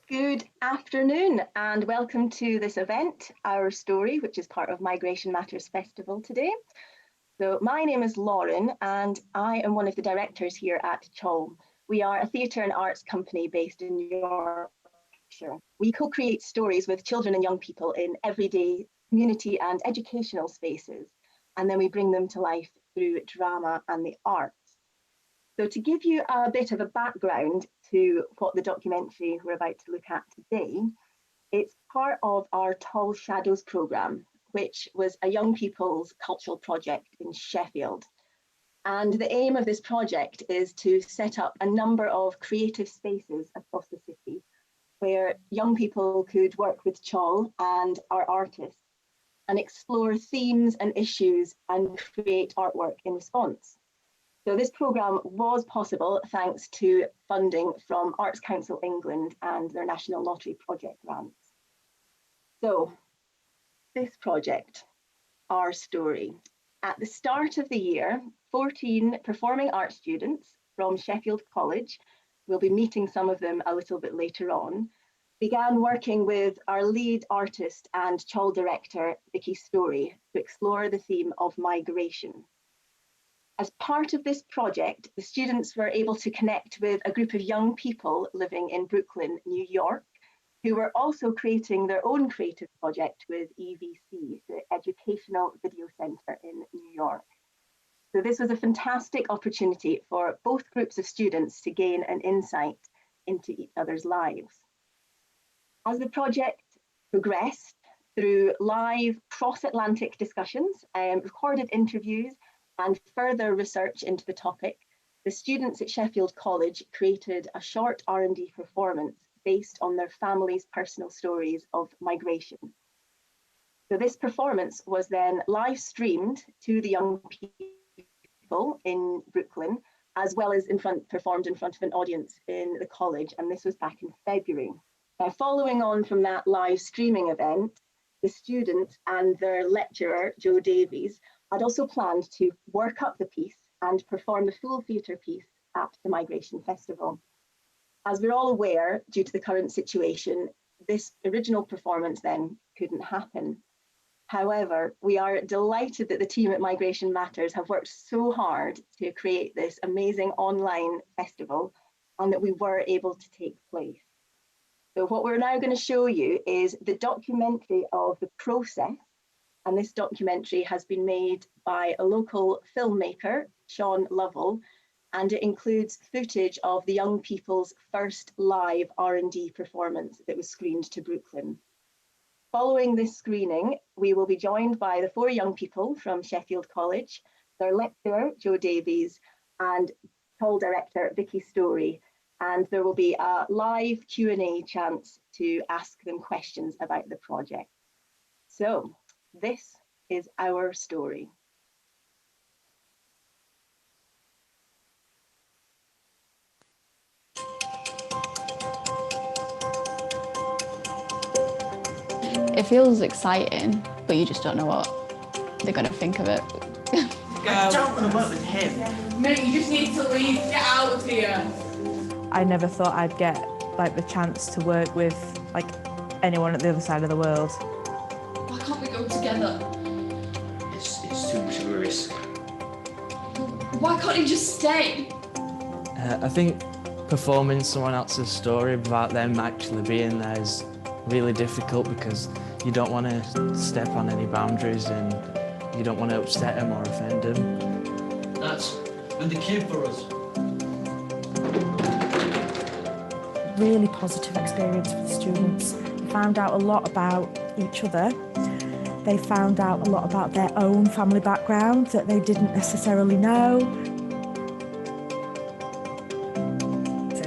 Good afternoon and welcome to this event, Our Story, which is part of Migration Matters Festival today. So my name is Lauren and I am one of the directors here at Chol. We are a theatre and arts company based in Yorkshire. We co-create stories with children and young people in everyday community and educational spaces, and then we bring them to life through drama and the arts. So to give you a bit of a background to what the documentary we're about to look at today, it's part of our Tall Shadows programme, which was a young people's cultural project in Sheffield. And the aim of this project is to set up a number of creative spaces across the city where young people could work with Chol and our artists and explore themes and issues and create artwork in response. So this programme was possible thanks to funding from Arts Council England and their National Lottery project grants. So this project, Our Story. At the start of the year, 14 performing arts students from Sheffield College, we'll be meeting some of them a little bit later on, began working with our lead artist and Chol director, Vicky Story, to explore the theme of migration. As part of this project, the students were able to connect with a group of young people living in Brooklyn, New York, who were also creating their own creative project with EVC, the Educational Video Centre in New York. So this was a fantastic opportunity for both groups of students to gain an insight into each other's lives. As the project progressed through live cross-Atlantic discussions, recorded interviews, and further research into the topic, the students at Sheffield College created a short R&D performance based on their families' personal stories of migration. So this performance was then live streamed to the young people in Brooklyn, as well as performed in front of an audience in the college, and this was back in February. Now, following on from that live streaming event, the students and their lecturer, Joe Davies, had also planned to work up the piece and perform the full theatre piece at the Migration Festival. As we're all aware, due to the current situation, this original performance then couldn't happen. However, we are delighted that the team at Migration Matters have worked so hard to create this amazing online festival and that we were able to take place. So what we're now going to show you is the documentary of the process. And this documentary has been made by a local filmmaker, Sean Lovell, and it includes footage of the young people's first live R&D performance that was screened to Brooklyn. Following this screening, we will be joined by the 4 young people from Sheffield College, their lecturer, Joe Davies, and Chol director, Vicky Story, and there will be a live Q&A chance to ask them questions about the project. So, this is Our Story. It feels exciting, but you just don't know what they're going to think of it. I don't want to work with him. Mate, you just need to leave. Get out of here. I never thought I'd get the chance to work with anyone at the other side of the world. Why can't we go together? It's too much of a risk. Why can't you just stay? I think performing someone else's story without them actually being there is really difficult because you don't want to step on any boundaries and you don't want to upset them or offend them. That's been the key for us. Really positive experience for the students. They found out a lot about each other. They found out a lot about their own family background that they didn't necessarily know.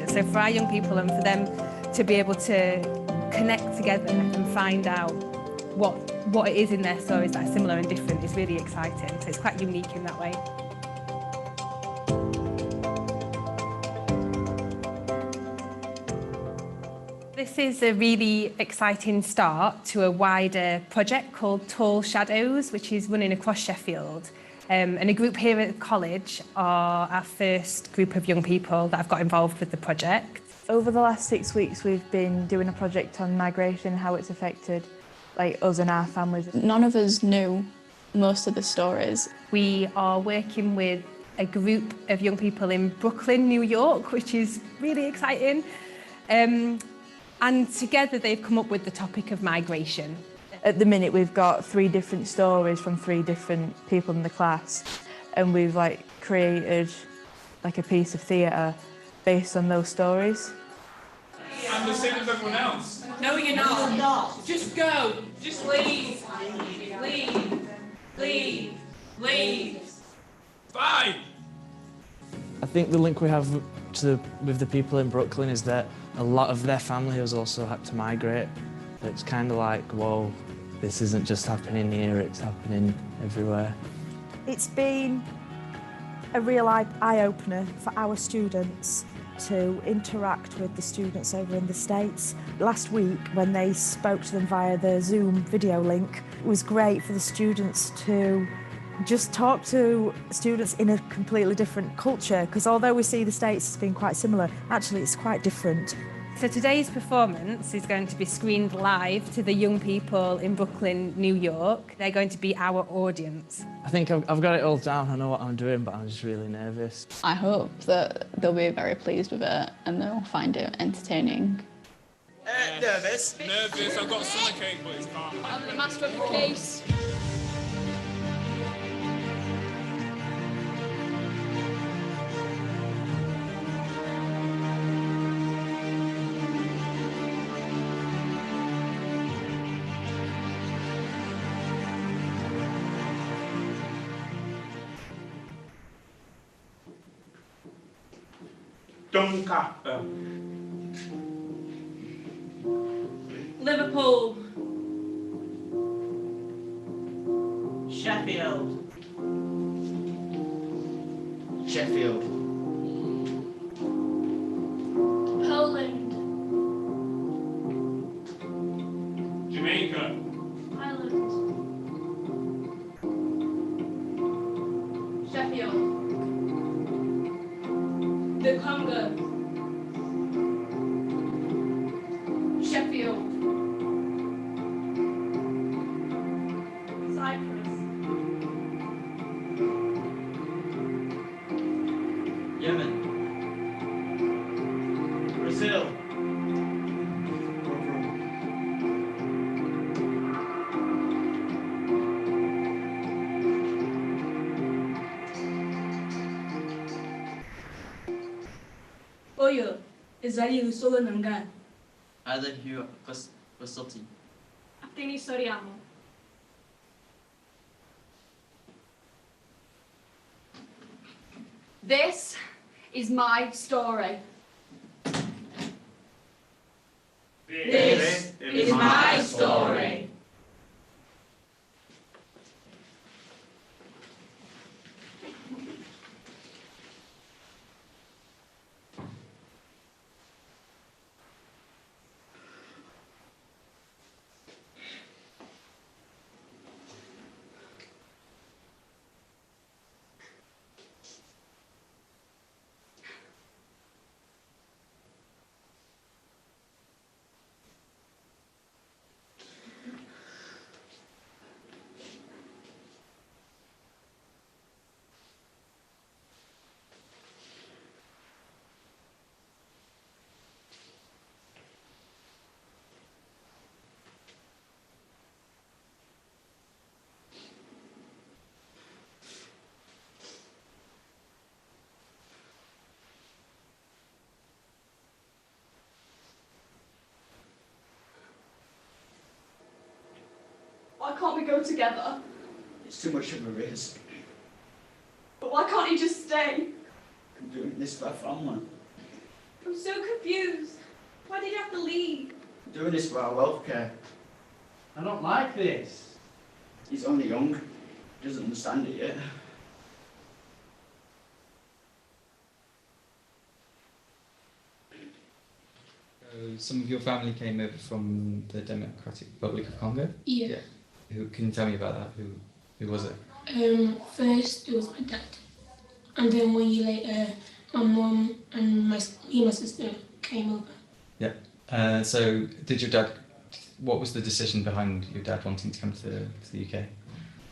So for our young people and for them to be able to connect together and find out what it is in their stories that are similar and different is really exciting. So it's quite unique in that way. This is a really exciting start to a wider project called Tall Shadows, which is running across Sheffield. And a group here at the college are our first group of young people that have got involved with the project. Over the last 6 weeks, we've been doing a project on migration, how it's affected us and our families. None of us knew most of the stories. We are working with a group of young people in Brooklyn, New York, which is really exciting. And together they've come up with the topic of migration. At the minute, we've got 3 different stories from 3 different people in the class, and we've created a piece of theatre based on those stories. I'm the same as everyone else. No, you're not. Just go. Just leave. Leave. Leave. Leave. Bye. I think the link we have with the people in Brooklyn is that a lot of their family has also had to migrate. It's kind of like, whoa, this isn't just happening here, it's happening everywhere. It's been a real eye-opener for our students to interact with the students over in the States. Last week, when they spoke to them via the Zoom video link, it was great for the students to just talk to students in a completely different culture, because although we see the States as being quite similar, actually it's quite different. So today's performance is going to be screened live to the young people in Brooklyn, New York. They're going to be our audience. I think I've got it all down, I know what I'm doing, but I'm just really nervous. I hope that they'll be very pleased with it and they'll find it entertaining. Nervous? Nervous. I've got a stomachache, but it's calm. I'm the master of the case. Doncaster. Liverpool. Sheffield. Sheffield. Poland. Jamaica. Ireland. Sheffield. The Congo. Sheffield. Cyprus. Yemen. Brazil. Oyo, ezali lusolo nanga. I live here for Sultan. Ateni soriamo. This is my story. This is my story. Why can't we go together? It's too much of a risk. But why can't he just stay? I'm doing this for our family. I'm so confused. Why did you have to leave? I'm doing this for our welfare. I don't like this. He's only young. He doesn't understand it yet. Some of your family came over from the Democratic Republic of Congo? Yeah. Who can you tell me about that? Who was it? First it was my dad, and then 1 year later, my mum and me and my sister came over. Yeah. So did your dad, what was the decision behind your dad wanting to come to the UK?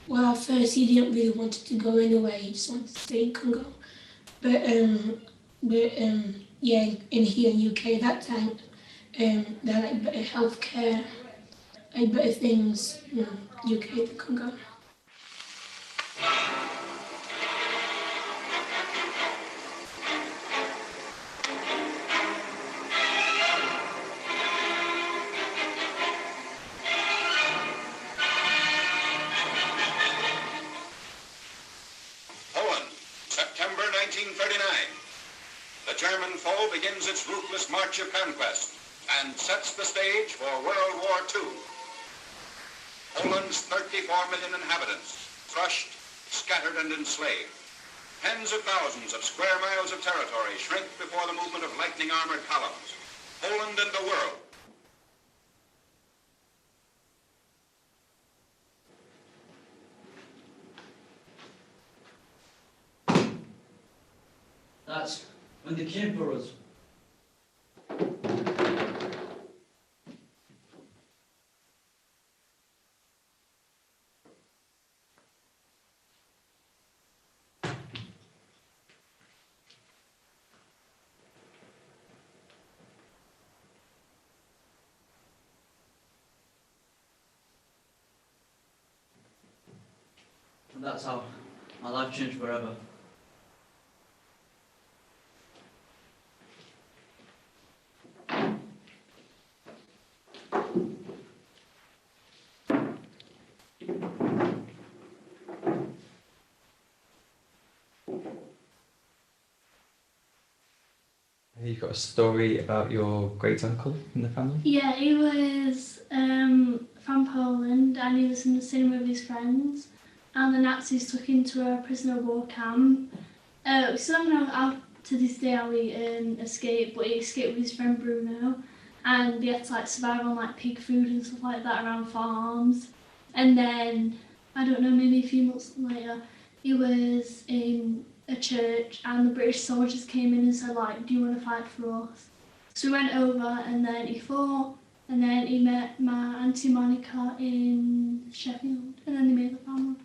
Well, at first he didn't really want to go anywhere. He just wanted to stay in Congo. But yeah, in here in UK at that time, they had like better healthcare, like better things in UK than Congo. Poland, September 1939. The German foe begins its ruthless march of conquest and sets the stage for World War II. Poland's 34 million inhabitants, crushed, scattered, and enslaved. Tens of thousands of square miles of territory shrink before the movement of lightning armored columns. Poland and the world. That's when they came for us. And that's how my life changed forever. You've got a story about your great uncle in the family? Yeah, he was from Poland and he was in the cinema with his friends and the Nazis took him to a prisoner of war camp. We still don't know how to this day how he escaped, but he escaped with his friend Bruno and they had to like survive on like pig food and stuff like that around farms. And then, I don't know, maybe a few months later, he was in a church and the British soldiers came in and said like, do you want to fight for us? So we went over and then he fought and then he met my Auntie Monica in Sheffield and then they made the family.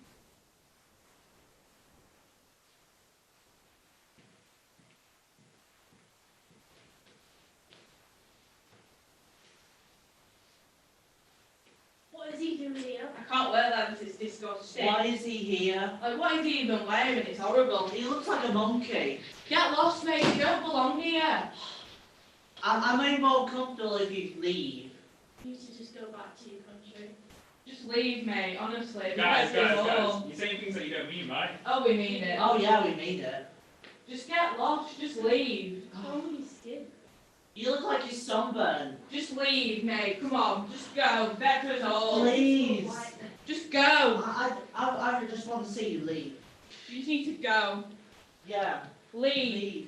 What is he doing here? I can't wear that because it's disgusting. Why is he here? Like, what is he even wearing? It's horrible. He looks like a monkey. Get lost, mate. You don't belong here. I'm only more comfortable if you leave. You need to just go back to your country. Just leave, mate. Honestly. Guys, you're saying things that you don't mean, right? Oh, we mean it. Oh yeah, we mean it. Just get lost. Just leave. Oh, your skin. You look like you're sunburned. Just leave, mate. Come on. Just go. Better at all. Please. Just go. I just want to see you leave. You just need to go. Yeah. Leave.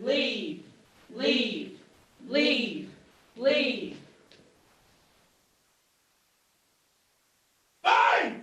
Leave. Leave. Leave. Leave. Fine!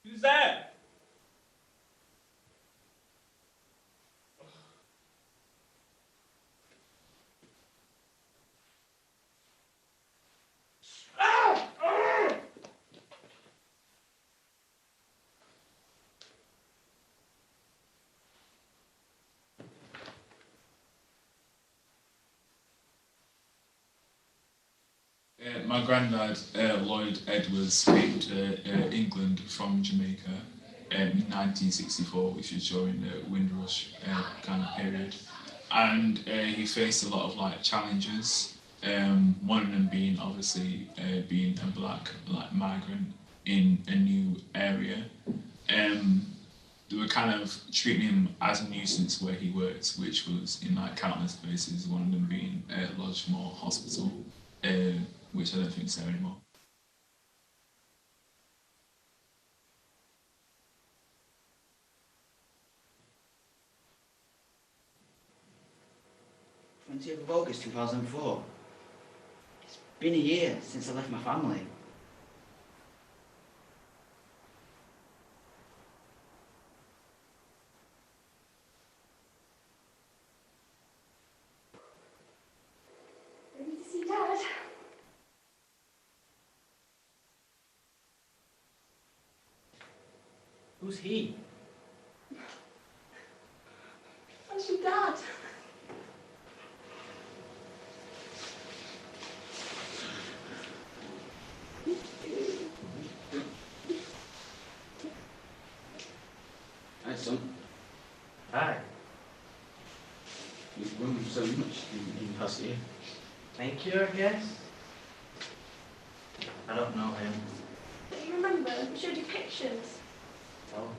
Who's there? My granddad, Lloyd Edwards, came to England from Jamaica in 1964, which was during the Windrush kind of period. And he faced a lot of like challenges. One of them being obviously being a black migrant in a new area. They were kind of treating him as a nuisance where he worked, which was in like countless places, one of them being Lodgemore Hospital, which I don't think is there anymore. Of August 2004. It's been a year since I left my family. Ready to see Dad? Who's he? That's your dad. Hi, son. Hi. You've grown so much in the past year. Thank you, I guess. I don't know him. Do you remember? We showed you pictures. Oh.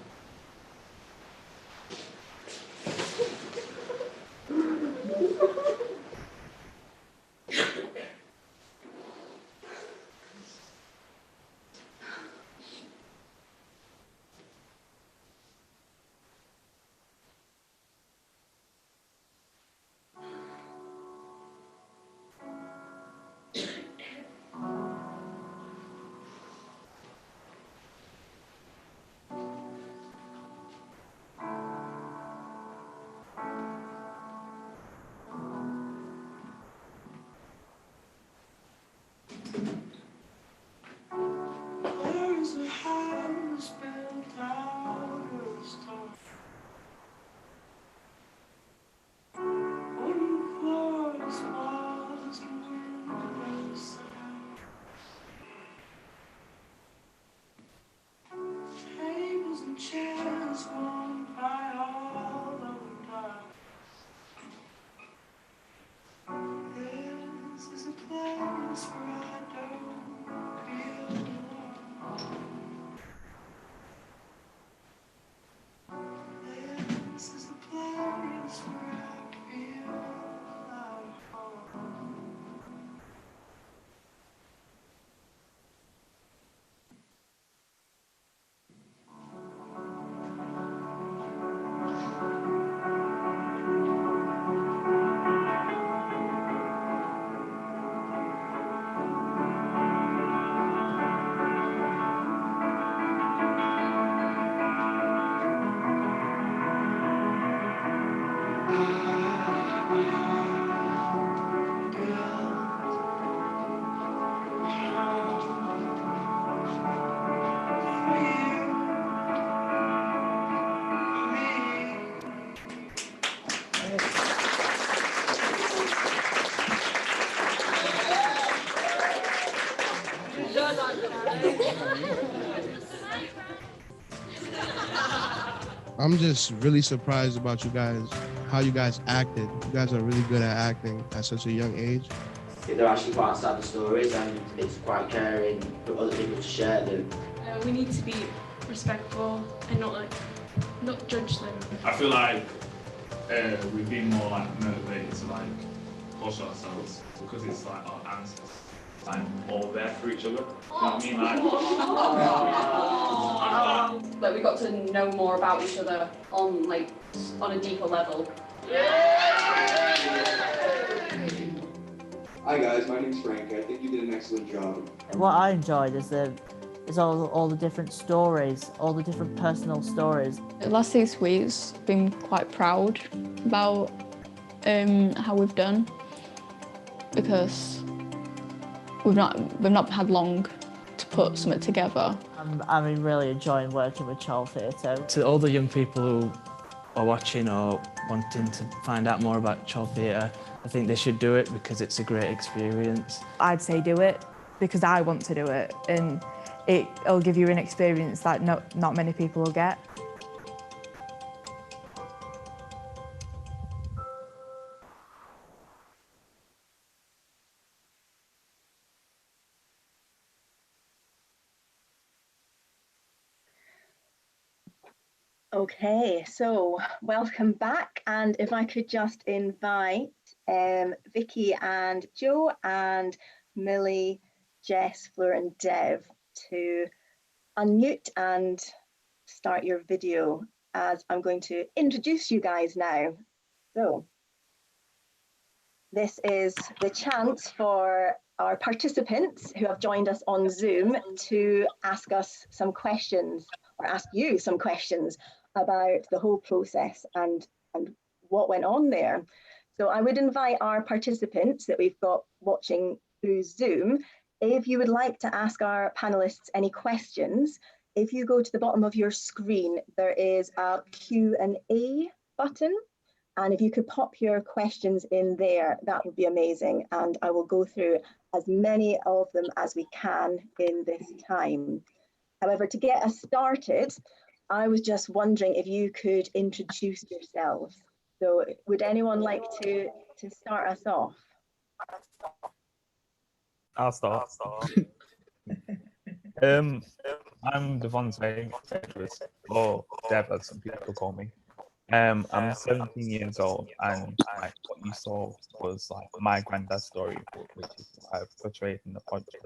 I'm just really surprised about you guys, how you guys acted. You guys are really good at acting at such a young age. They're actually quite sad stories and it's quite caring for other people to share them. We need to be respectful and not judge them. I feel like we've been more like motivated to like push ourselves because it's like our ancestors. I'm all there for each other. You know what I mean? Like we got to know more about each other on a deeper level. Hi guys, my name's Frank. I think you did an excellent job. What I enjoyed is all the different stories, all the different personal stories. The last 6 weeks, been quite proud about how we've done because we've not had long to put something together. I'm really enjoying working with Chol Theatre. To all the young people who are watching or wanting to find out more about Chol Theatre, I think they should do it because it's a great experience. I'd say do it because I want to do it, and it'll give you an experience that not many people will get. Okay, so welcome back, and if I could just invite Vicky and Joe and Millie, Jess, Fleur and Dev to unmute and start your video, as I'm going to introduce you guys now. So this is the chance for our participants who have joined us on Zoom to ask us some questions, or ask you some questions about the whole process and what went on there. So I would invite our participants that we've got watching through Zoom, if you would like to ask our panelists any questions, if you go to the bottom of your screen, there is a Q&A button. And if you could pop your questions in there, that would be amazing. And I will go through as many of them as we can in this time. However, to get us started, I was just wondering if you could introduce yourselves. So would anyone like to start us off? I'll start. I'm Devontae, or Dev, as some people call me. I'm 17 years old, and like what you saw was like my granddad's story, which is what I've portrayed in the project.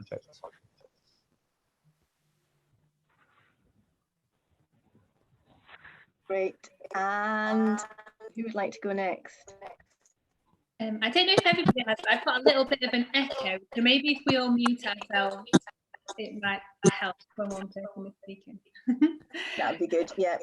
Great. And who would like to go next? I don't know if everybody has, but I've got a little bit of an echo, so maybe if we all mute ourselves, it might help when one person is speaking. That would be good, yeah.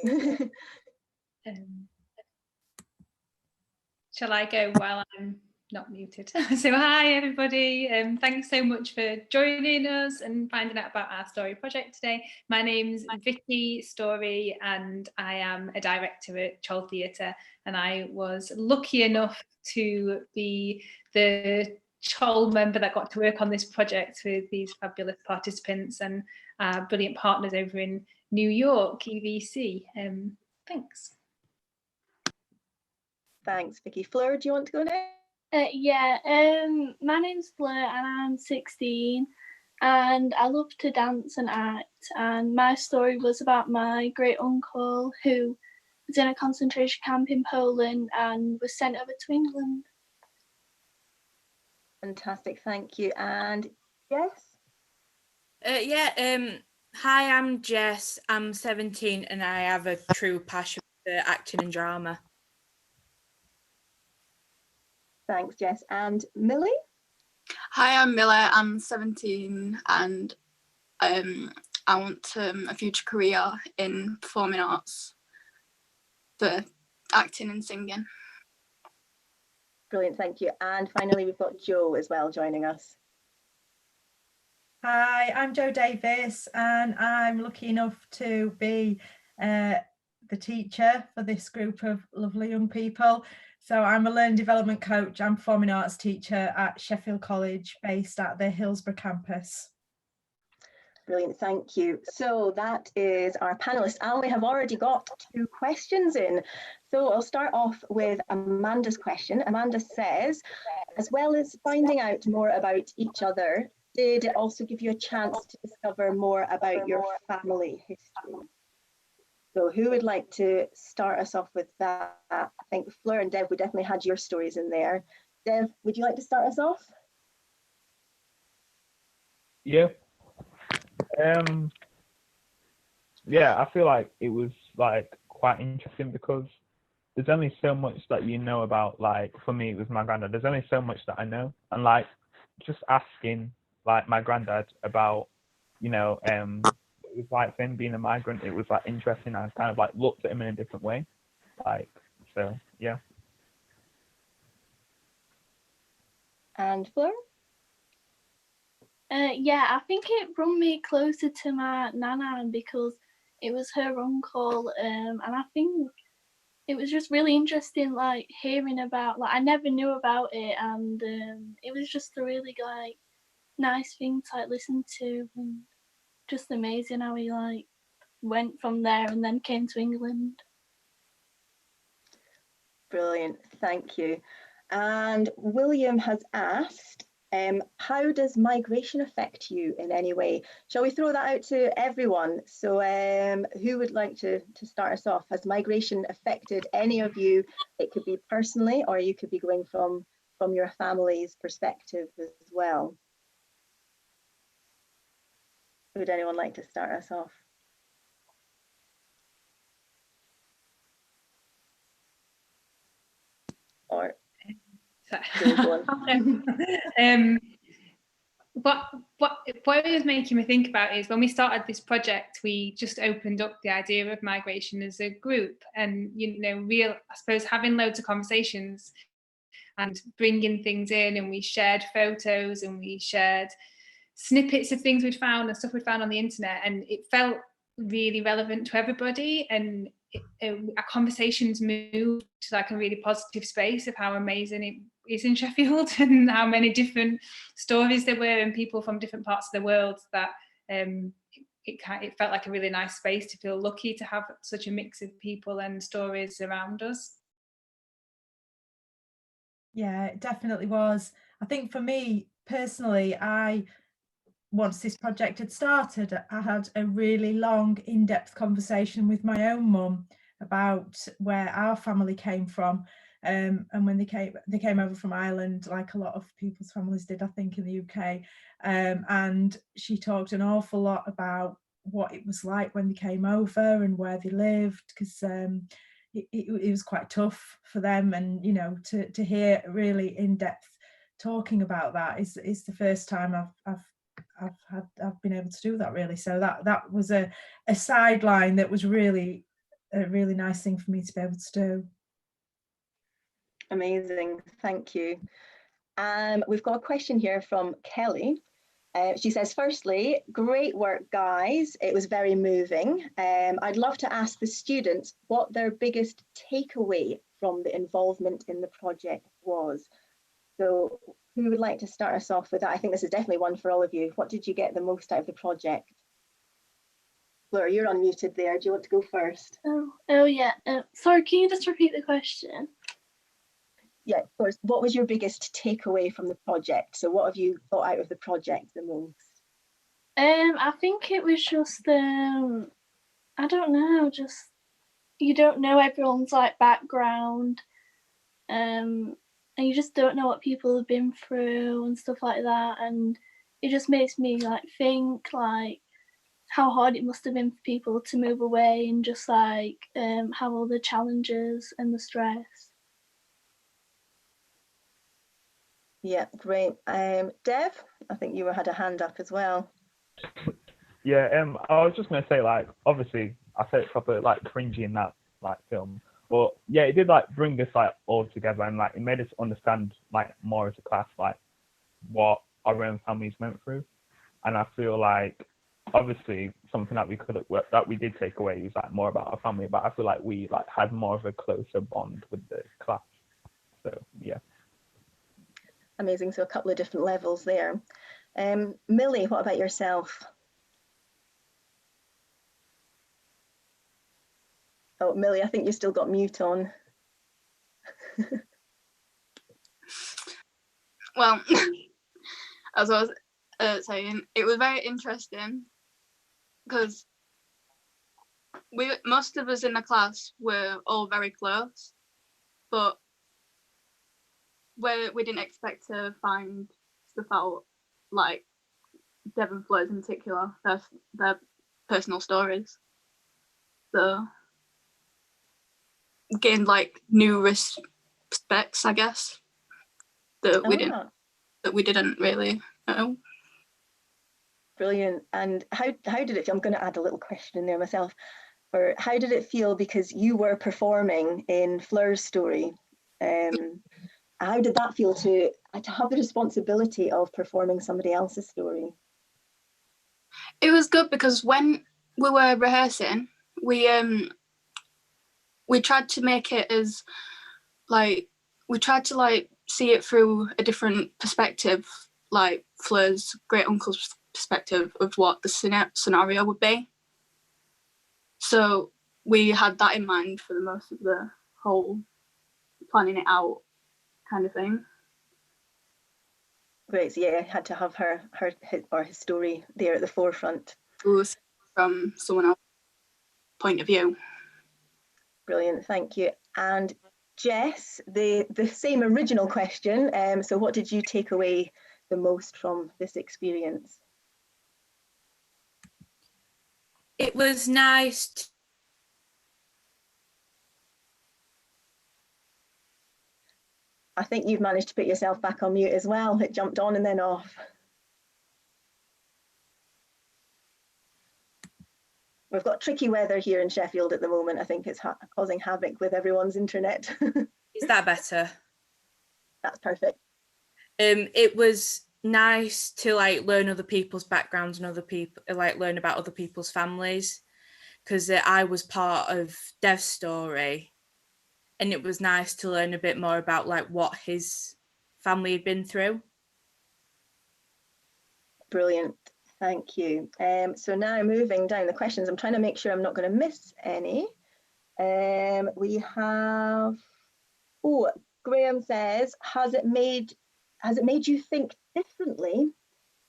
Shall I go while I'm not muted? So hi everybody, thanks so much for joining us and finding out about our story project today. My name's Vicky Story and I am a director at Chol Theatre, and I was lucky enough to be the Chol member that got to work on this project with these fabulous participants and brilliant partners over in New York, EVC. Thanks. Thanks, Vicky. Fleur, do you want to go next? My name's Fleur and I'm 16 and I love to dance and act, and my story was about my great uncle who was in a concentration camp in Poland and was sent over to England. Fantastic, thank you. And Jess? Hi, I'm Jess. I'm 17 and I have a true passion for acting and drama. Thanks, Jess. And Millie? Hi, I'm Miller. I'm 17 and I want a future career in performing arts for acting and singing. Brilliant, thank you. And finally, we've got Joe as well joining us. Hi, I'm Jo Davis and I'm lucky enough to be the teacher for this group of lovely young people. So I'm a learning development coach and performing arts teacher at Sheffield College, based at the Hillsborough campus. Brilliant, thank you. So that is our panelists, and we have already got 2 questions in. So I'll start off with Amanda's question. Amanda says, as well as finding out more about each other, did it also give you a chance to discover more about your family history? So who would like to start us off with that? I think Fleur and Dev, we definitely had your stories in there. Dev, would you like to start us off? Yeah. Yeah, I feel like it was like quite interesting because there's only so much that you know about, like for me it was my granddad. There's only so much that I know, and like just asking like my granddad about, you know, it was like for him being a migrant, it was like interesting. I kind of like looked at him in a different way, like, so yeah. And Fleur? Yeah, I think it brought me closer to my nana because it was her uncle, and I think it was just really interesting, like hearing about, like I never knew about it, and it was just a really like nice thing to like listen to. And just amazing how he like went from there and then came to England. Brilliant, thank you. And William has asked, how does migration affect you in any way? Shall we throw that out to everyone? So who would like to start us off? Has migration affected any of you? It could be personally, or you could be going from your family's perspective as well. Would anyone like to start us off? Or what it was making me think about is when we started this project, we just opened up the idea of migration as a group, and I suppose having loads of conversations and bringing things in, and we shared photos and we shared snippets of things we'd found and stuff we'd found on the internet, and it felt really relevant to everybody, and our conversations moved to like a really positive space of how amazing it is in Sheffield and how many different stories there were and people from different parts of the world, that it felt like a really nice space to feel lucky to have such a mix of people and stories around us. Yeah, it definitely was. I think for me personally, once this project had started, I had a really long, in-depth conversation with my own mum about where our family came from. And when they came over from Ireland, like a lot of people's families did, I think, in the UK. And she talked an awful lot about what it was like when they came over and where they lived, because it was quite tough for them. And to hear really in-depth talking about that is the first time I've been able to do that, really. So that was a sideline that was really a really nice thing for me to be able to do. Amazing, thank you. We've got a question here from Kelly. She says, firstly, great work, guys. It was very moving. I'd love to ask the students what their biggest takeaway from the involvement in the project was. So who would like to start us off with that? I think this is definitely one for all of you. What did you get the most out of the project? Fleur, you're unmuted there. Do you want to go first? Oh yeah. Sorry, can you just repeat the question? Yeah, of course. What was your biggest takeaway from the project? So what have you thought out of the project the most? I think it was just I don't know, just you don't know everyone's like background, and you just don't know what people have been through and stuff like that, and it just makes me like think like how hard it must have been for people to move away, and just like have all the challenges and the stress. Yeah, great. Dev, I think you had a hand up as well. Yeah, I was just gonna say, like, obviously I said it's proper like cringy in that like film, but yeah, it did like bring us like all together, and like it made us understand like more as a class like what our own families went through. And I feel like obviously something that we did take away was like more about our family, but I feel like we like had more of a closer bond with the class. So yeah. Amazing. So a couple of different levels there. Millie, what about yourself? Oh, Millie, I think you still got mute on. Well, as I was saying, it was very interesting because most of us in the class were all very close, but we didn't expect to find stuff out, like Dev and Flo's in particular, their personal stories. So gained like new respects, I guess, that we didn't really know. Brilliant. And how did it feel? I'm going to add a little question in there myself. For how did it feel, because you were performing in Fleur's story? How did that feel to have the responsibility of performing somebody else's story? It was good because when we were rehearsing, we tried to make it as like we tried to like see it through a different perspective, like Fleur's great uncle's perspective of what the scenario would be. So we had that in mind for the most of the whole planning it out kind of thing. Great, so yeah, had to have his story there at the forefront. From someone else's point of view. Brilliant, thank you. And Jess, the same original question. So what did you take away the most from this experience? It was nice. I think you've managed to put yourself back on mute as well. It jumped on and then off. We've got tricky weather here in Sheffield at the moment. I think it's causing havoc with everyone's internet. Is that better? That's perfect. It was nice to like learn other people's backgrounds and learn about other people's families, because I was part of Dev's story, and it was nice to learn a bit more about like what his family had been through. Brilliant, thank you. So now moving down the questions, I'm trying to make sure I'm not going to miss any. We have, Graham says, has it made you think differently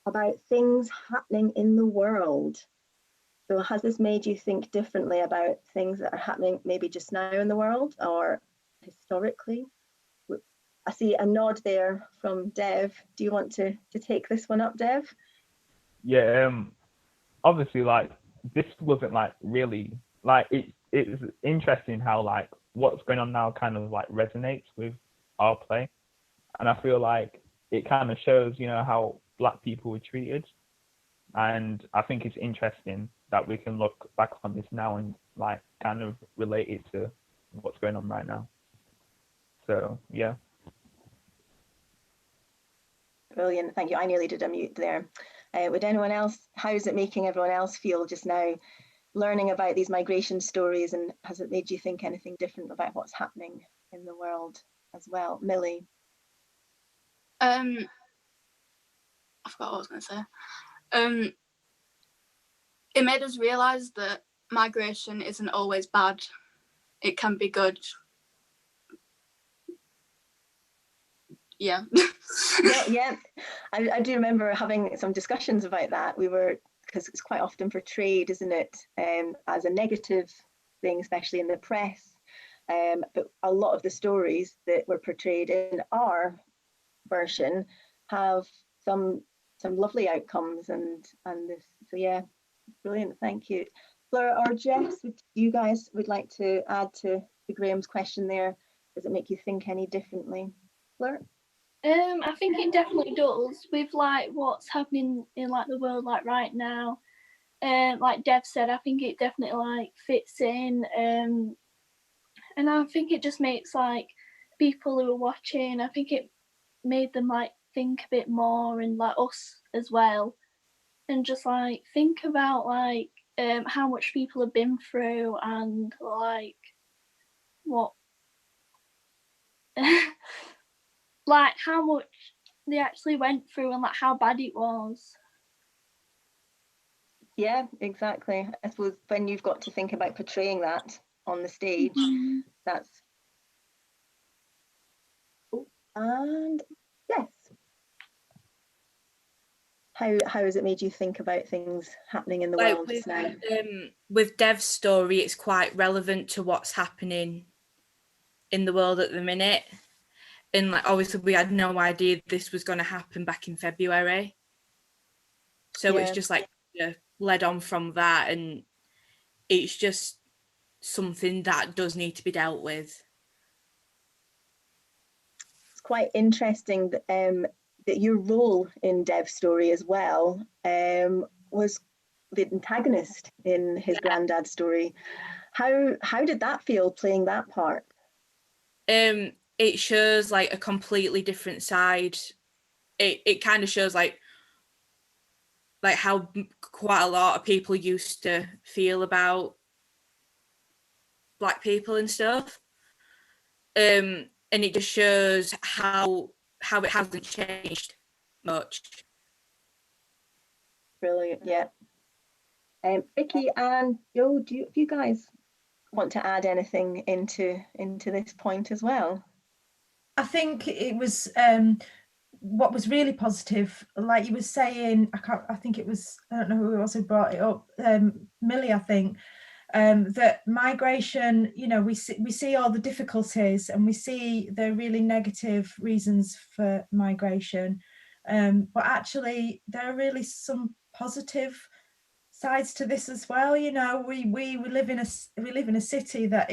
about things happening in the world? So has this made you think differently about things that are happening maybe just now in the world or historically? I see a nod there from Dev. Do you want to take this one up, Dev? Yeah, obviously, like, this wasn't like really like it's interesting how like what's going on now kind of like resonates with our play, and I feel like it kind of shows, you know, how Black people were treated, and I think it's interesting that we can look back on this now and like kind of relate it to what's going on right now. So yeah. Brilliant, thank you. I nearly did a mute there. Would anyone else, how is it making everyone else feel just now, learning about these migration stories, and has it made you think anything different about what's happening in the world as well? Millie? I forgot what I was going to say. It made us realise that migration isn't always bad. It can be good. Yeah. yeah. I do remember having some discussions about that. Because it's quite often portrayed, isn't it, as a negative thing, especially in the press. But a lot of the stories that were portrayed in our version have some lovely outcomes, and this. So yeah, brilliant. Thank you, Fleur or Jess. You guys would like to add to Graham's question there? Does it make you think any differently, Fleur? I think it definitely does, with like what's happening in like the world like right now. Like Dev said, I think it definitely like fits in, and I think it just makes like people who are watching, I think it made them like think a bit more, and like us as well, and just like think about like how much people have been through, and like what like how much they actually went through, and like how bad it was. Yeah, exactly. I suppose when you've got to think about portraying that on the stage, that's. Oh, and yes. How has it made you think about things happening in the world just now? With Dev's story, it's quite relevant to what's happening in the world at the minute. And like obviously we had no idea this was going to happen back in February. So it's just like led on from that, and it's just something that does need to be dealt with. It's quite interesting that your role in Dev's story as well was the antagonist in his granddad's story. How did that feel, playing that part? It shows like a completely different side. It kind of shows like how quite a lot of people used to feel about Black people and stuff. And it just shows how it hasn't changed much. Brilliant, yeah. Vicky and Joe, if you guys want to add anything into this point as well? I think it was what was really positive, like you were saying, I think it was, I don't know who it was who brought it up, Millie, I think, that migration, you know, we see all the difficulties and we see the really negative reasons for migration, but actually there are really some positive sides to this as well. You know, we live in a city that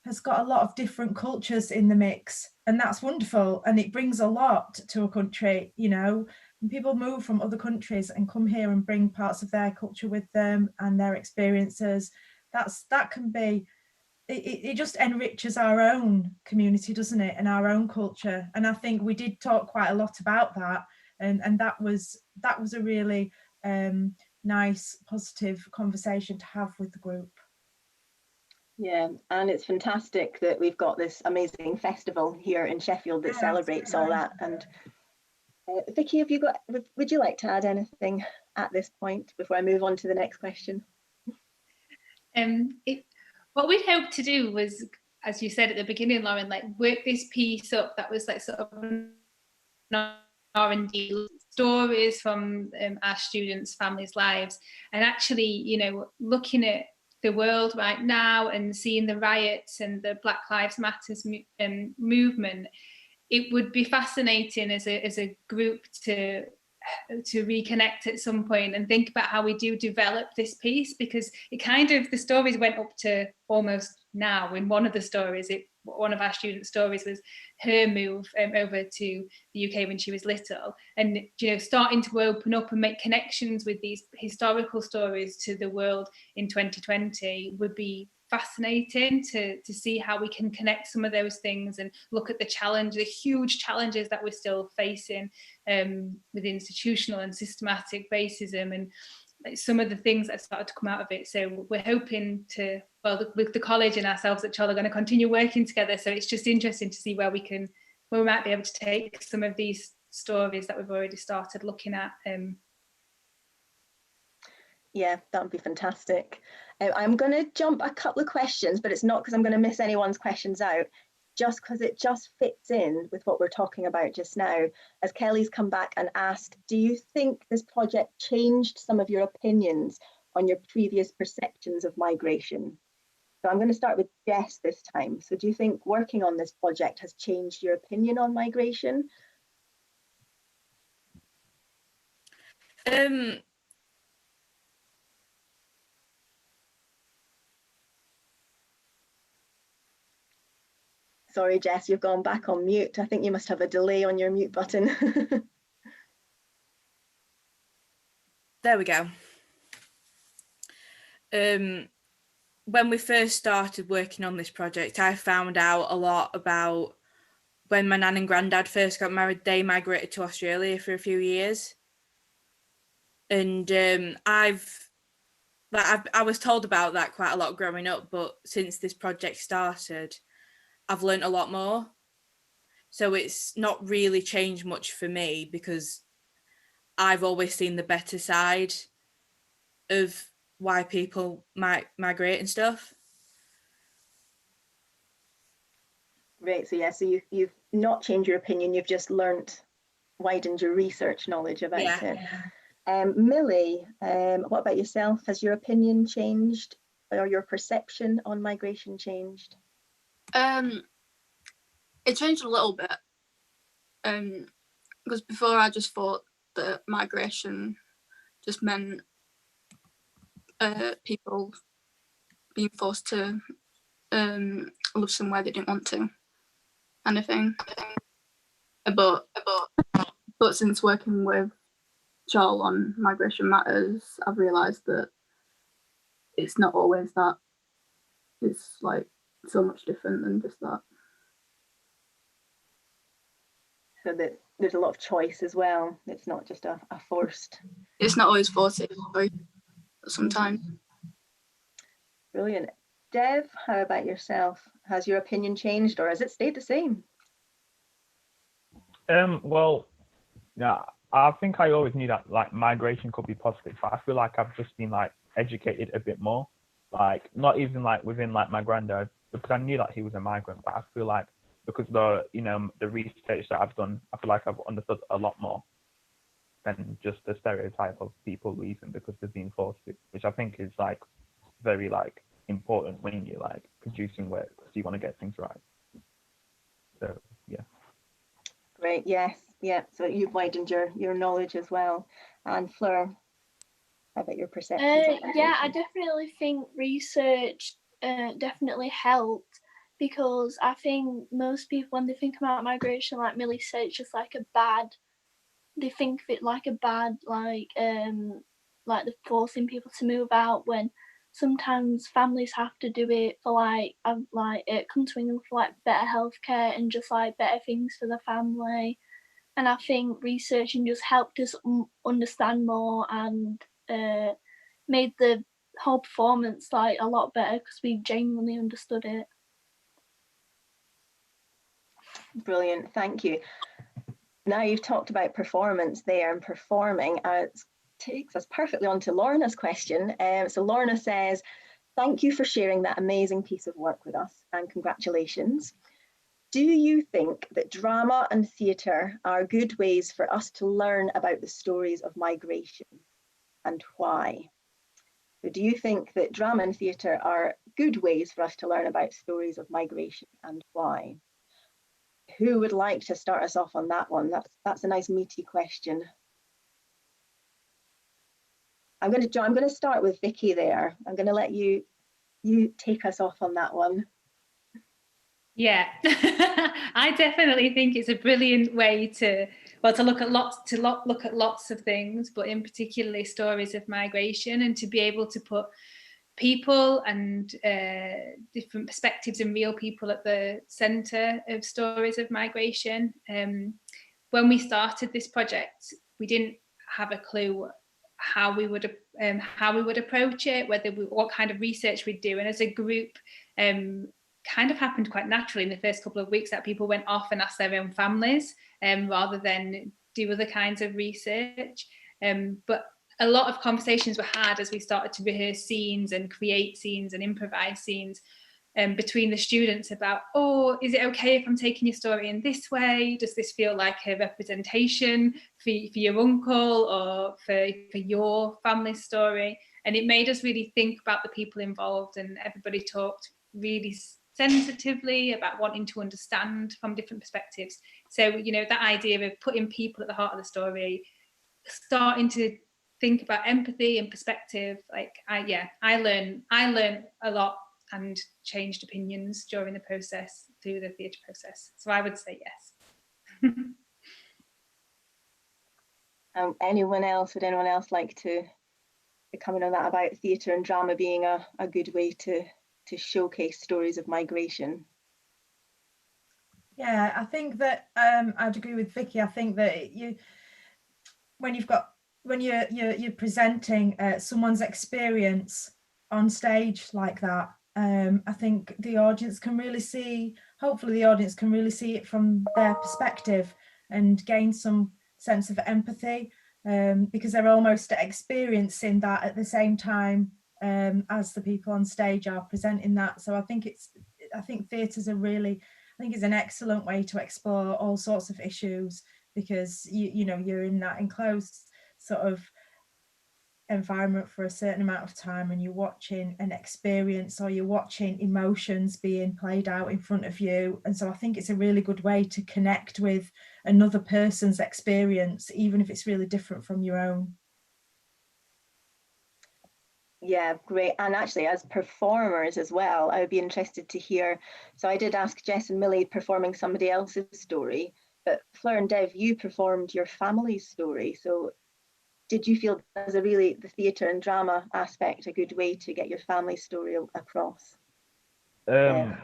has got a lot of different cultures in the mix, and that's wonderful, and it brings a lot to a country. You know, when people move from other countries and come here and bring parts of their culture with them and their experiences, that can be, it just enriches our own community, doesn't it, and our own culture. And I think we did talk quite a lot about that, and that was a really nice, positive conversation to have with the group. Yeah, and it's fantastic that we've got this amazing festival here in Sheffield that celebrates all that. And Vicky, would you like to add anything at this point before I move on to the next question? What we'd hoped to do was, as you said at the beginning, Lauren, like work this piece up that was like sort of an R&D stories from our students' families' lives, and actually, you know, looking at the world right now and seeing the riots and the Black Lives Matters movement, it would be fascinating as a group to reconnect at some point and think about how we do develop this piece, because it kind of, the stories went up to almost now. In one of the stories, one of our student stories was her move over to the UK when she was little, and you know, starting to open up and make connections with these historical stories to the world in 2020 would be fascinating to see how we can connect some of those things and look at the huge challenges that we're still facing with institutional and systematic racism, and like some of the things that started to come out of it. So we're hoping to, well, the college and ourselves at Chol are going to continue working together. So it's just interesting to see where we might be able to take some of these stories that we've already started looking at. Yeah, that would be fantastic. I'm going to jump a couple of questions, but it's not because I'm going to miss anyone's questions out, just because it just fits in with what we're talking about just now. As Kelly's come back and asked, do you think this project changed some of your opinions on your previous perceptions of migration? So I'm going to start with Jess this time. So do you think working on this project has changed your opinion on migration? Sorry, Jess, you've gone back on mute. I think you must have a delay on your mute button. There we go. When we first started working on this project, I found out a lot about when my nan and granddad first got married. They migrated to Australia for a few years. And I was told about that quite a lot growing up, but since this project started, I've learned a lot more. So it's not really changed much for me because I've always seen the better side of why people might migrate and stuff. Right, so yeah, so you've not changed your opinion, you've just widened your research knowledge about it. Millie, what about yourself? Has your opinion changed or your perception on migration changed? It changed a little bit, because before I just thought that migration just meant people being forced to live somewhere they didn't want to, kind of thing. But since working with Chol on Migration Matters, I've realised that it's not always that. It's like so much different than just that. So that there's a lot of choice as well. It's not just a forced. It's not always forced, but sometimes. Brilliant. Dev, how about yourself? Has your opinion changed or has it stayed the same? Well, yeah, I think I always knew that like migration could be positive, but I feel like I've just been like educated a bit more. Like not even like within like my granddad, because I knew that he was a migrant, but I feel like because the research that I've done, I feel like I've understood a lot more than just the stereotype of people leaving because they've been forced to, which I think is like very like important when you're like producing work because you want to get things right. So yeah. Great. Yes. Yeah. So you've widened your knowledge as well. And Fleur, how about your perceptions? Yeah, I definitely think research definitely helped, because I think most people, when they think about migration, like Millie said, it's just like they think of it like a bad, like they're forcing people to move out, when sometimes families have to do it for come to England for like better healthcare and just like better things for the family. And I think researching just helped us understand more, and made the whole performance like a lot better because we genuinely understood it. Brilliant, thank you. Now you've talked about performance there and performing. It takes us perfectly on to Lorna's question. So Lorna says, thank you for sharing that amazing piece of work with us and congratulations. Do you think that drama and theatre are good ways for us to learn about the stories of migration, and why? So do you think that drama and theatre are good ways for us to learn about stories of migration, and why? Who would like to start us off on that one? That's a nice meaty question. I'm going to start with Vicky there. I'm going to let you take us off on that one. Yeah, I definitely think it's a brilliant way to look at lots of things, but in particularly stories of migration, and to be able to put people and different perspectives and real people at the centre of stories of migration. When we started this project, we didn't have a clue how we would approach it, what kind of research we'd do, and as a group, kind of happened quite naturally in the first couple of weeks that people went off and asked their own families rather than do other kinds of research. But a lot of conversations were had as we started to rehearse scenes and create scenes and improvise scenes between the students about, oh, is it okay if I'm taking your story in this way? Does this feel like a representation for your uncle or for your family story? And it made us really think about the people involved, and everybody talked really sensitively about wanting to understand from different perspectives. So, that idea of putting people at the heart of the story, starting to think about empathy and perspective, I learned a lot and changed opinions during the process, through the theatre process. So I would say yes. Would anyone else like to comment on that about theatre and drama being a good way to showcase stories of migration? Yeah, I think that I'd agree with Vicky. I think that when you're presenting someone's experience on stage like that, I think the audience can really see, hopefully the audience can really see it from their perspective and gain some sense of empathy, because they're almost experiencing that at the same time as the people on stage are presenting that. So I think theatre's I think it's an excellent way to explore all sorts of issues, because you're in that enclosed sort of environment for a certain amount of time, and you're watching an experience, or you're watching emotions being played out in front of you. And so I think it's a really good way to connect with another person's experience, even if it's really different from your own. Yeah, great. And actually, as performers as well, I would be interested to hear. So I did ask Jess and Millie performing somebody else's story, but Fleur and Dev, you performed your family's story. So did you feel as the theatre and drama aspect a good way to get your family story across? Yeah,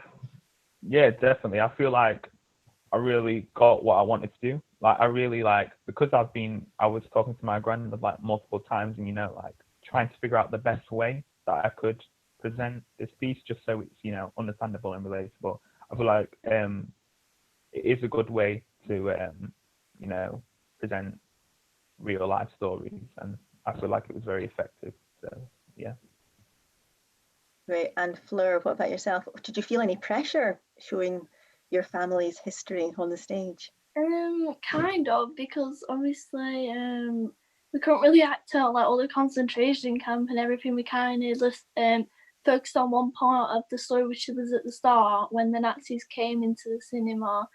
definitely. I feel like I really got what I wanted to do. Like I really because I was talking to my granddad like multiple times, and like trying to figure out the best way that I could present this piece just so it's understandable and relatable. I feel like it is a good way to present real life stories, and I feel like it was very effective. So yeah. Great. And Fleur, what about yourself? Did you feel any pressure showing your family's history on the stage? Kind of, because obviously we couldn't really act out like all the concentration camp and everything. We kind of just focused on one part of the story, which was at the start when the Nazis came into the cinema.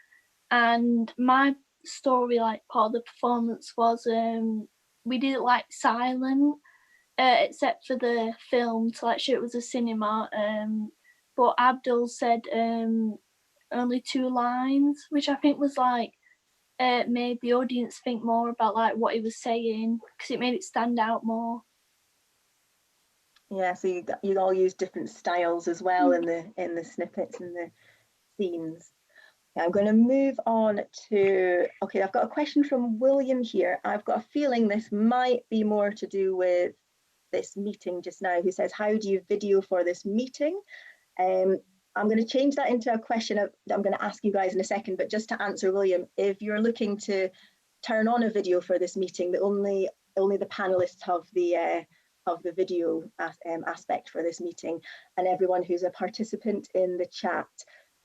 And my story, like part of the performance, was we did it like silent, except for the film to like show it was a cinema. But Abdul said only 2 lines, which I think was like made the audience think more about like what he was saying, because it made it stand out more. Yeah, so you all use different styles as well in the snippets and the scenes. I'm going to move on to, okay, I've got a question from William here. I've got a feeling this might be more to do with this meeting just now, who says, how do you video for this meeting? I'm going to change that into a question that I'm going to ask you guys in a second, but just to answer William, if you're looking to turn on a video for this meeting, only the panelists have the video aspect for this meeting, and everyone who's a participant in the chat,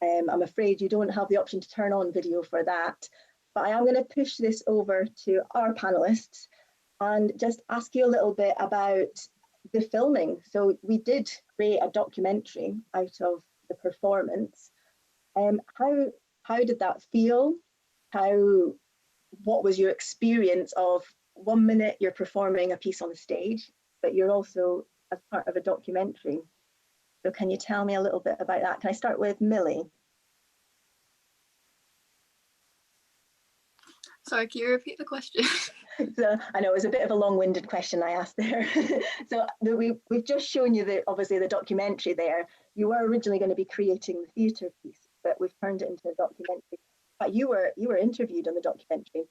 I'm afraid you don't have the option to turn on video for that. But I am going to push this over to our panelists and just ask you a little bit about the filming. So we did create a documentary out of the performance. How did that feel? What was your experience of 1 minute you're performing a piece on the stage, but you're also as part of a documentary? So can you tell me a little bit about that? Can I start with Millie? Sorry, can you repeat the question? So I know it was a bit of a long-winded question I asked there. So we've just shown you obviously the documentary there. You were originally going to be creating the theatre piece, but we've turned it into a documentary. But you were interviewed on the documentary.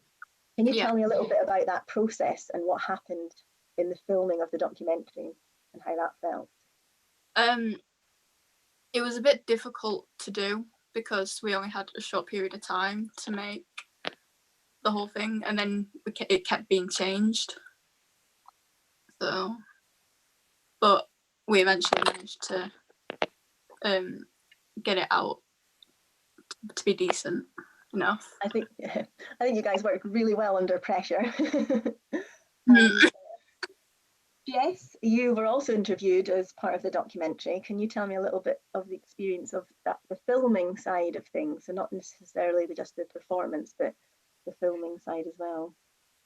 Can you tell me a little bit about that process and what happened in the filming of the documentary and how that felt? It was a bit difficult to do because we only had a short period of time to make the whole thing, and then it kept being changed. So, but we eventually managed to get it out to be decent enough. I think you guys worked really well under pressure. Jess, you were also interviewed as part of the documentary. Can you tell me a little bit of the experience of the filming side of things, so not necessarily just the performance, but the filming side as well?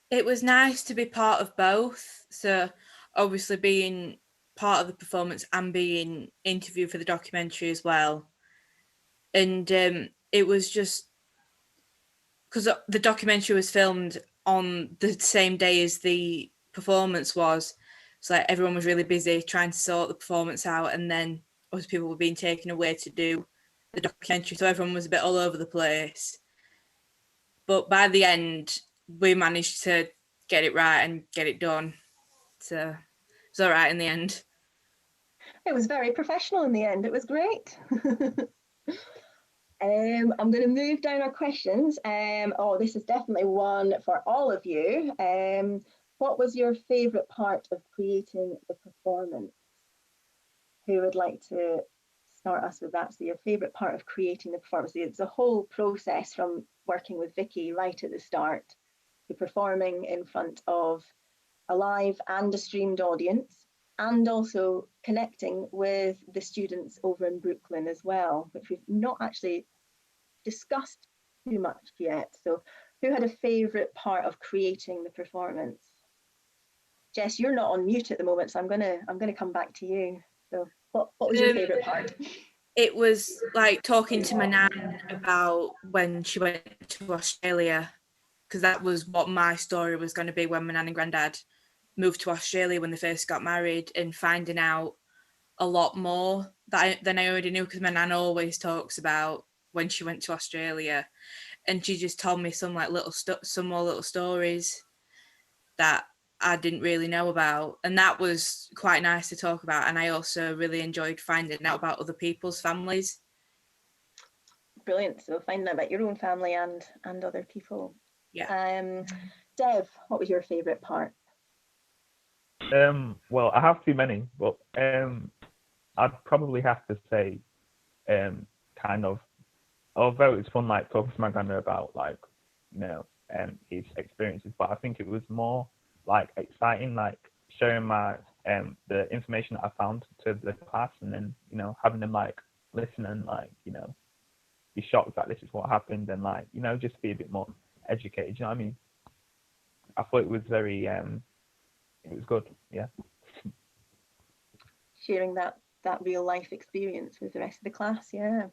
It was nice to be part of both. So obviously being part of the performance and being interviewed for the documentary as well. And it was just because the documentary was filmed on the same day as the performance was. So like everyone was really busy trying to sort the performance out, and then other people were being taken away to do the documentary. So everyone was a bit all over the place. But by the end, we managed to get it right and get it done. So it's all right in the end. It was very professional in the end. It was great. I'm going to move down our questions. Oh, this is definitely one for all of you. What was your favourite part of creating the performance? Who would like to start us with that? So your favourite part of creating the performance. It's a whole process from working with Vicky right at the start to performing in front of a live and a streamed audience, and also connecting with the students over in Brooklyn as well, which we've not actually discussed too much yet. So who had a favourite part of creating the performance? Jess, you're not on mute at the moment, so I'm gonna come back to you. So what was your favourite part? It was like talking to my nan about when she went to Australia, because that was what my story was going to be when my nan and granddad moved to Australia when they first got married, and finding out a lot more than I already knew, because my nan always talks about when she went to Australia, and she just told me some like some more little stories that I didn't really know about, and that was quite nice to talk about. And I also really enjoyed finding out about other people's families. Brilliant. So finding out about your own family and other people. Yeah. Dev, what was your favourite part? Well, I have too many, but I'd probably have to say, kind of, although it's fun, like talking to my granddad about like, you know, his experiences, but I think it was more like exciting, like sharing my the information that I found to the class, and then you know having them like listen and like you know be shocked that this is what happened, and like you know just be a bit more educated. You know what I mean? I thought it was very it was good. Yeah. Sharing that real life experience with the rest of the class. Yeah.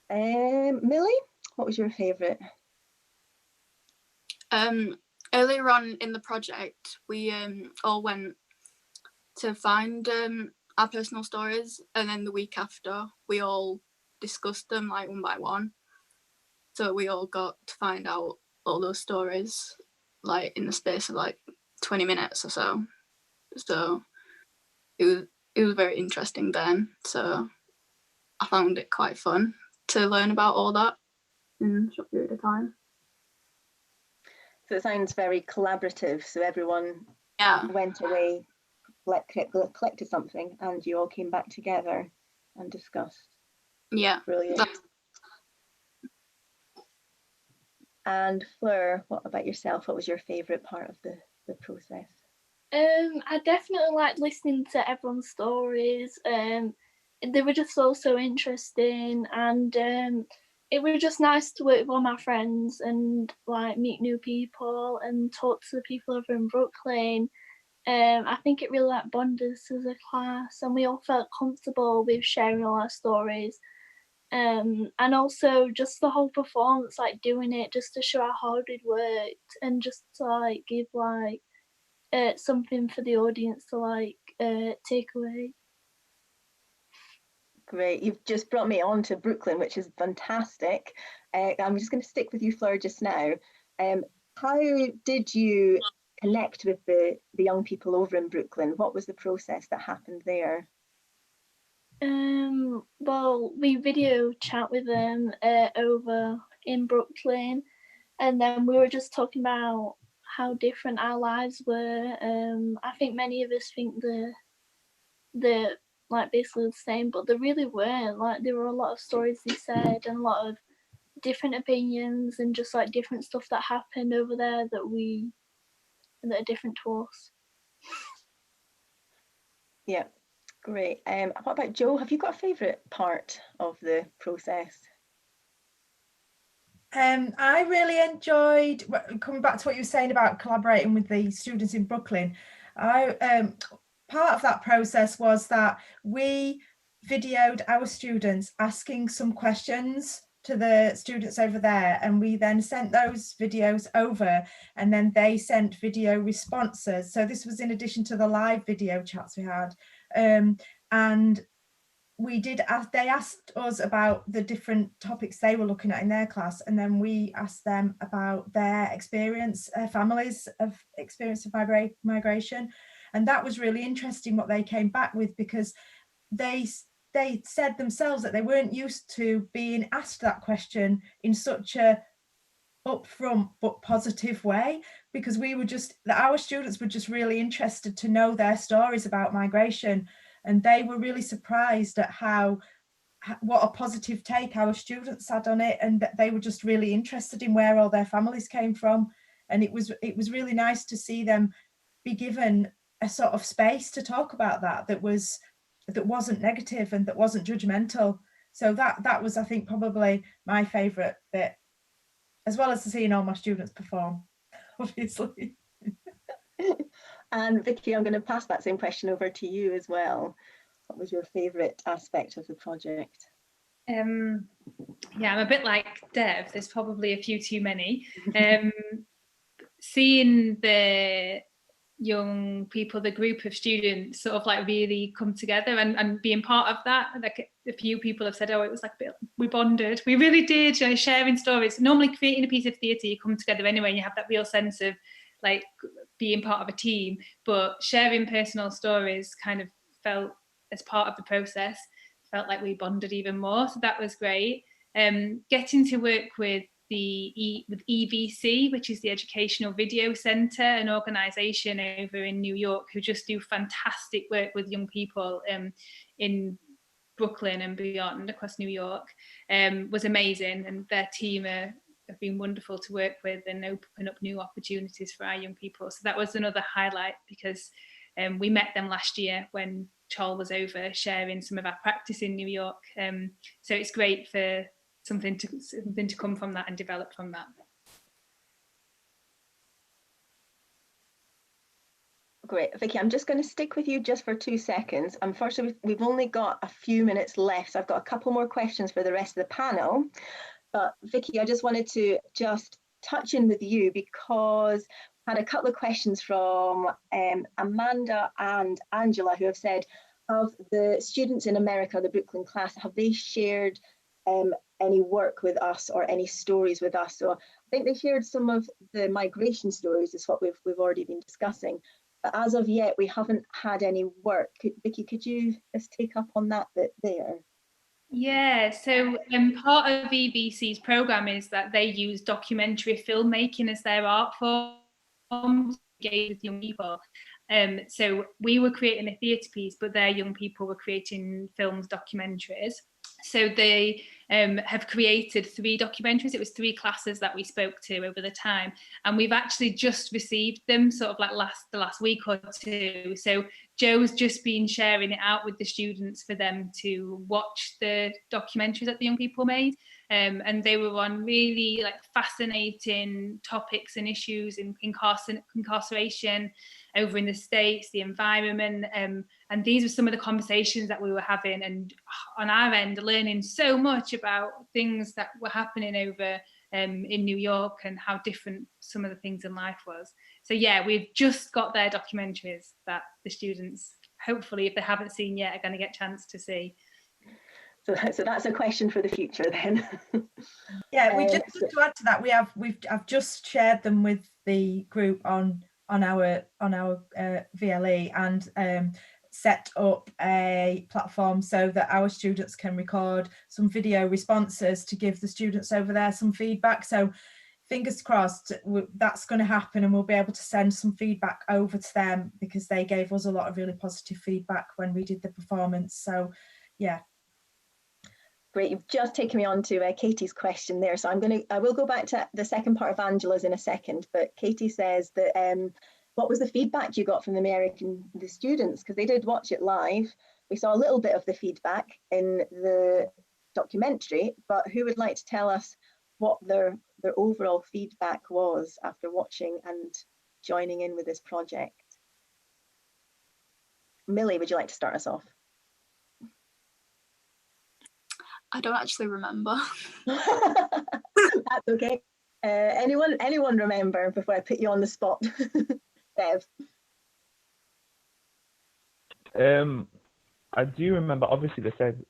Millie, what was your favourite? Earlier on in the project, we all went to find our personal stories, and then the week after, we all discussed them like one by one. So we all got to find out all those stories like in the space of like 20 minutes or so. So it was very interesting then. So I found it quite fun to learn about all that in a short period of time. So it sounds very collaborative. So everyone went away, collected something, and you all came back together and discussed. Yeah. Brilliant. And Fleur, what about yourself? What was your favourite part of the process? I definitely liked listening to everyone's stories. They were just so interesting, and it was just nice to work with all my friends and like meet new people and talk to the people over in Brooklyn. I think it really like bonded us as a class, and we all felt comfortable with sharing all our stories. And also just the whole performance, like doing it just to show how hard we'd worked, and just to like give like something for the audience to like take away. Great, you've just brought me on to Brooklyn, which is fantastic. I'm just going to stick with you, Fleur, just now. How did you connect with the young people over in Brooklyn? What was the process that happened there? Well, we video chat with them over in Brooklyn, and then we were just talking about how different our lives were. I think many of us think they're like basically the same, but they really weren't. Like there were a lot of stories they said, and a lot of different opinions, and just like different stuff that happened over there that are different to us. Yeah, great. What about Joe? Have you got a favourite part of the process? I really enjoyed coming back to what you were saying about collaborating with the students in Brooklyn. Part of that process was that we videoed our students asking some questions to the students over there, and we then sent those videos over, and then they sent video responses. So this was in addition to the live video chats we had, and we did they asked us about the different topics they were looking at in their class, and then we asked them about their experience, families of experience of migration. And that was really interesting what they came back with, because they said themselves that they weren't used to being asked that question in such a upfront but positive way, because our students were just really interested to know their stories about migration, and they were really surprised at what a positive take our students had on it, and that they were just really interested in where all their families came from. And it was really nice to see them be given a sort of space to talk about that wasn't negative and that wasn't judgmental. So that was, I think, probably my favourite bit, as well as seeing all my students perform, obviously. And Vicky, I'm going to pass that same question over to you as well. What was your favourite aspect of the project? Yeah, I'm a bit like Dev. There's probably a few too many. Seeing the young people, the group of students sort of like really come together and being part of that. Like a few people have said, oh, it was like a bit, we bonded. We really did, you know, sharing stories. Normally creating a piece of theatre, you come together anyway and you have that real sense of like being part of a team, but sharing personal stories kind of felt as part of the process, felt like we bonded even more. So that was great. Getting to work with with EVC, which is the Educational Video Centre, an organisation over in New York who just do fantastic work with young people in Brooklyn and beyond across New York, was amazing, and their team have been wonderful to work with and open up new opportunities for our young people. So that was another highlight, because we met them last year when Chol was over sharing some of our practice in New York. So it's great for something to come from that and develop from that. Great. Vicky, I'm just going to stick with you just for 2 seconds. Unfortunately, we've only got a few minutes left. So I've got a couple more questions for the rest of the panel. But Vicky, I just wanted to just touch in with you, because I had a couple of questions from Amanda and Angela, who have said, of the students in America, the Brooklyn class, have they shared any work with us or any stories with us? So I think they shared some of the migration stories, is what we've already been discussing. But as of yet, we haven't had any work. Vicky, could you just take up on that bit there? Yeah, so part of EVC's programme is that they use documentary filmmaking as their art form to engage with young people. So we were creating a theatre piece, but their young people were creating films, documentaries. So they have created 3 documentaries. It was 3 classes that we spoke to over the time, and we've actually just received them sort of like the last week or 2. So Joe's just been sharing it out with the students for them to watch the documentaries that the young people made, and they were on really like fascinating topics and issues in incarceration over in the States, the environment, and these were some of the conversations that we were having, and on our end learning so much about things that were happening over in New York and how different some of the things in life was. So yeah, we've just got their documentaries that the students, hopefully if they haven't seen yet, are going to get a chance to see. So that's a question for the future then. Yeah, we just to add to that, I've just shared them with the group on our VLE, and set up a platform so that our students can record some video responses to give the students over there some feedback. So fingers crossed that's going to happen, and we'll be able to send some feedback over to them, because they gave us a lot of really positive feedback when we did the performance. So yeah. Great, you've just taken me on to Katie's question there. So I will go back to the second part of Angela's in a second, but Katie says that what was the feedback you got from the students? Because they did watch it live. We saw a little bit of the feedback in the documentary, but who would like to tell us what their overall feedback was after watching and joining in with this project? Millie, would you like to start us off? I don't actually remember. That's okay. Anyone remember before I put you on the spot? Dev. I do remember, obviously they said,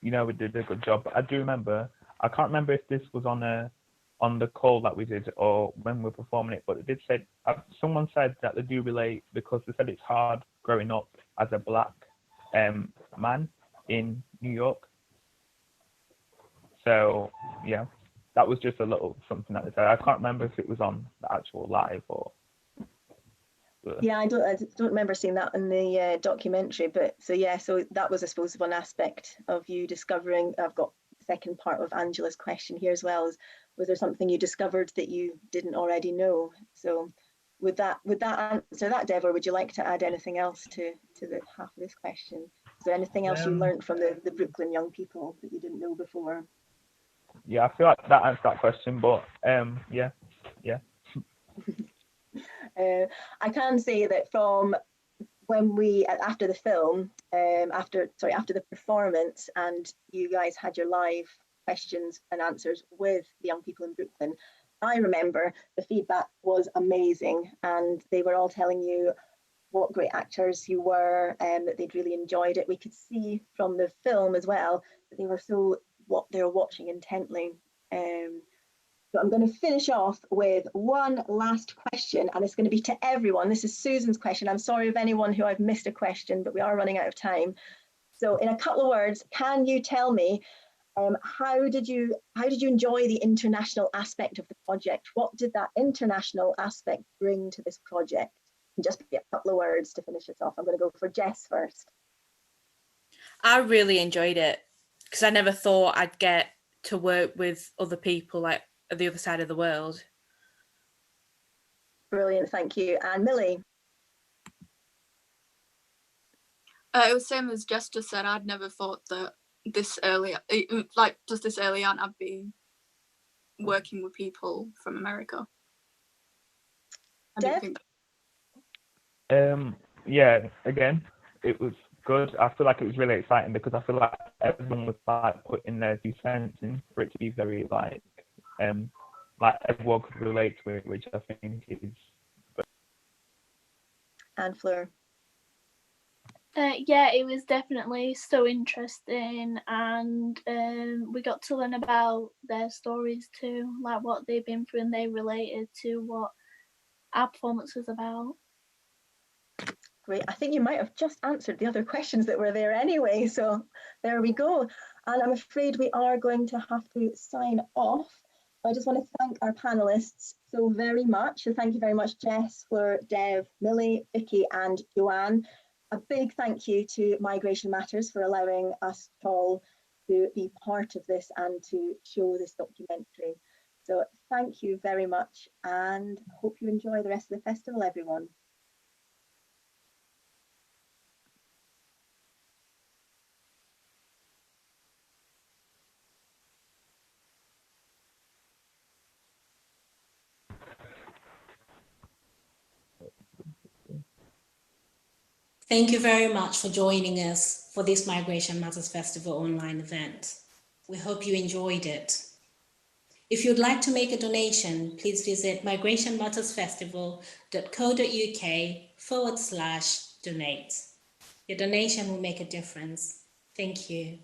we did a good job, but I do remember, I can't remember if this was on the call that we did or when we were performing it, but it did say, someone said that they do relate, because they said it's hard growing up as a black man in New York. So yeah, that was just a little something that they said. I can't remember if it was on the actual live or. Yeah, I don't remember seeing that in the documentary, but so that was, I suppose, one aspect of you discovering. I've got the second part of Angela's question here as well. Was there something you discovered that you didn't already know? So would that answer that, Dev, or would you like to add anything else to the half of this question? Is there anything else you learned from the Brooklyn young people that you didn't know before? Yeah, I feel like that answers that question, but yeah. I can say that from when we, after the film, after the performance, and you guys had your live questions and answers with the young people in Brooklyn, I remember the feedback was amazing, and they were all telling you what great actors you were, and that they'd really enjoyed it. We could see from the film as well that they were watching intently. So I'm going to finish off with one last question, and it's going to be to everyone. This is Susan's question. I'm sorry of anyone who I've missed a question, but we are running out of time. So in a couple of words, can you tell me How did you enjoy the international aspect of the project? What did that international aspect bring to this project? And just a couple of words to finish this off. I'm going to go for Jess first. I really enjoyed it because I never thought I'd get to work with other people like at the other side of the world. Brilliant, thank you. And Millie? It was same as Jess just said. I'd never thought that this early, like just this early on, I'd be working with people from America. Dev? Yeah, again, it was good. I feel like it was really exciting because I feel like everyone was like putting their 2 cents in for it to be very like everyone could relate to it, which I think is good. And Fleur? Yeah, it was definitely so interesting, and we got to learn about their stories too, like what they've been through, and they related to what our performance was about. Great. I think you might have just answered the other questions that were there anyway, so there we go. And I'm afraid we are going to have to sign off. I just want to thank our panelists so very much. So thank you very much, Jess, Fleur, Dev, Millie, Vicky and Joanne. A big thank you to Migration Matters for allowing us all to be part of this and to show this documentary. So thank you very much and hope you enjoy the rest of the festival, everyone. Thank you very much for joining us for this Migration Matters Festival online event. We hope you enjoyed it. If you'd like to make a donation, please visit migrationmattersfestival.co.uk/donate. Your donation will make a difference. Thank you.